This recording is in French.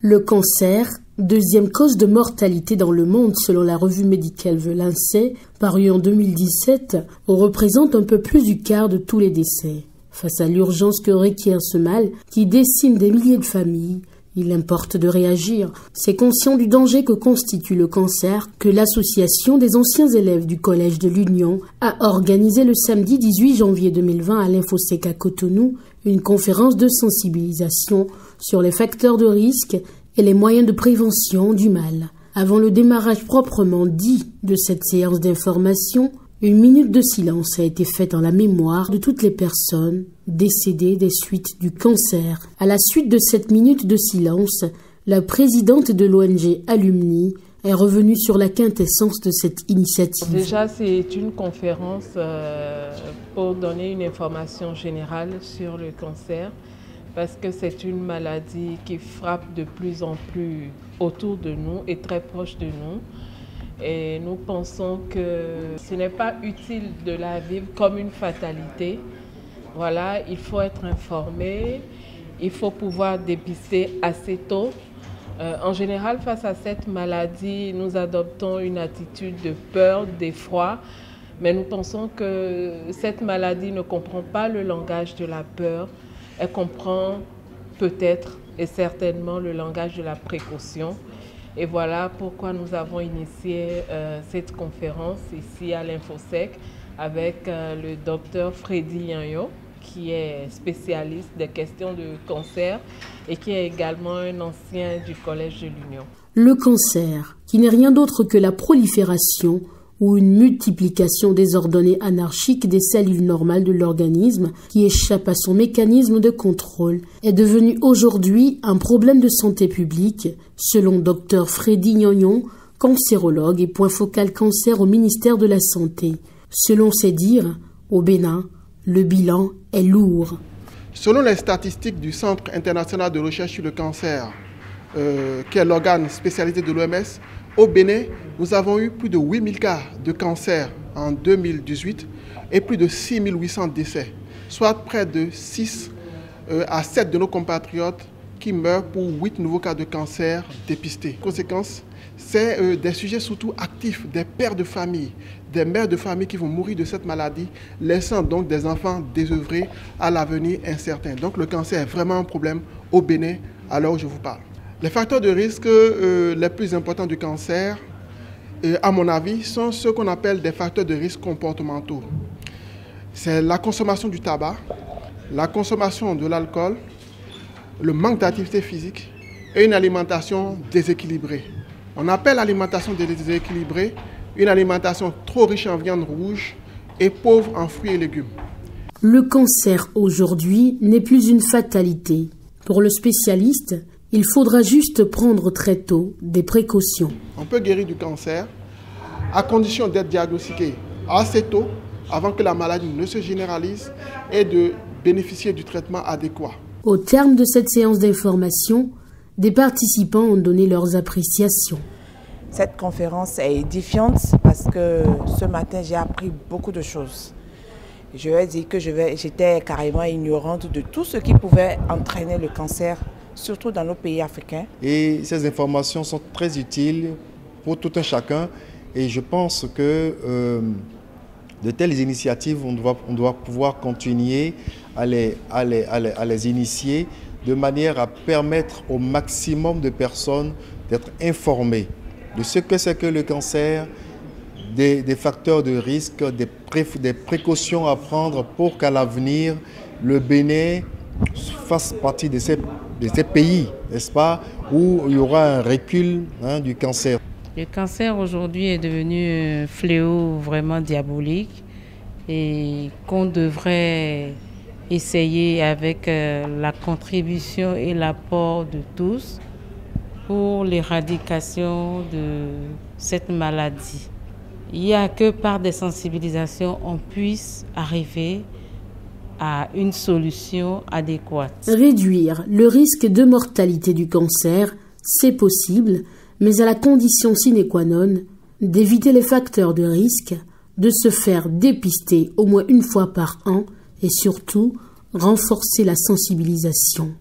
Le cancer, deuxième cause de mortalité dans le monde selon la revue médicale The Lancet, parue en 2017, représente un peu plus du quart de tous les décès. Face à l'urgence que requiert ce mal, qui décime des milliers de familles, il importe de réagir. C'est conscient du danger que constitue le cancer que l'association des anciens élèves du Collège de l'Union a organisé le samedi 18 janvier 2020 à l'Infosec à Cotonou une conférence de sensibilisation sur les facteurs de risque et les moyens de prévention du mal. Avant le démarrage proprement dit de cette séance d'information, une minute de silence a été faite en la mémoire de toutes les personnes décédées des suites du cancer. À la suite de cette minute de silence, la présidente de l'ONG Alumni est revenue sur la quintessence de cette initiative. Déjà, c'est une conférence pour donner une information générale sur le cancer, parce que c'est une maladie qui frappe de plus en plus autour de nous et très proche de nous. Et nous pensons que ce n'est pas utile de la vivre comme une fatalité. Voilà, il faut être informé, il faut pouvoir dépister assez tôt. En général, face à cette maladie, nous adoptons une attitude de peur, d'effroi, mais nous pensons que cette maladie ne comprend pas le langage de la peur, elle comprend peut-être et certainement le langage de la précaution. Et voilà pourquoi nous avons initié cette conférence ici à l'Infosec avec le docteur Freddy Yanyo, qui est spécialiste des questions de cancer et qui est également un ancien du Collège de l'Union. Le cancer, qui n'est rien d'autre que la prolifération ou une multiplication désordonnée anarchique des cellules normales de l'organisme qui échappe à son mécanisme de contrôle, est devenu aujourd'hui un problème de santé publique, selon Dr Freddy Yanyo, cancérologue et point focal cancer au ministère de la Santé. Selon ses dires, au Bénin, le bilan est lourd. Selon les statistiques du Centre international de recherche sur le cancer, qui est l'organe spécialisé de l'OMS, au Bénin, nous avons eu plus de 8000 cas de cancer en 2018 et plus de 6800 décès, soit près de 6 à 7 de nos compatriotes qui meurent pour 8 nouveaux cas de cancer dépistés. Conséquence, c'est des sujets surtout actifs, des pères de famille, des mères de famille qui vont mourir de cette maladie, laissant donc des enfants désœuvrés à l'avenir incertain. Donc le cancer est vraiment un problème au Bénin à l'heure où je vous parle. Les facteurs de risque les plus importants du cancer, à mon avis, sont ceux qu'on appelle des facteurs de risque comportementaux. C'est la consommation du tabac, la consommation de l'alcool, le manque d'activité physique et une alimentation déséquilibrée. On appelle l'alimentation déséquilibrée une alimentation trop riche en viande rouge et pauvre en fruits et légumes. Le cancer aujourd'hui n'est plus une fatalité. Pour le spécialiste, il faudra juste prendre très tôt des précautions. On peut guérir du cancer à condition d'être diagnostiqué assez tôt avant que la maladie ne se généralise et de bénéficier du traitement adéquat. Au terme de cette séance d'information, des participants ont donné leurs appréciations. Cette conférence est édifiante parce que ce matin, j'ai appris beaucoup de choses. Je vais dire que j'étais carrément ignorante de tout ce qui pouvait entraîner le cancer, surtout dans nos pays africains. Et ces informations sont très utiles pour tout un chacun. Et je pense que de telles initiatives, on doit pouvoir continuer à les initier de manière à permettre au maximum de personnes d'être informées de ce que c'est que le cancer, des facteurs de risque, des précautions à prendre pour qu'à l'avenir, le Bénin fasse partie de ces pays, n'est-ce pas, où il y aura un recul du cancer. Le cancer aujourd'hui est devenu un fléau vraiment diabolique et qu'on devrait essayer avec la contribution et l'apport de tous pour l'éradication de cette maladie. Il n'y a que par des sensibilisations on puisse arriver à une solution adéquate. Réduire le risque de mortalité du cancer, c'est possible, mais à la condition sine qua non d'éviter les facteurs de risque, de se faire dépister au moins une fois par an et surtout renforcer la sensibilisation.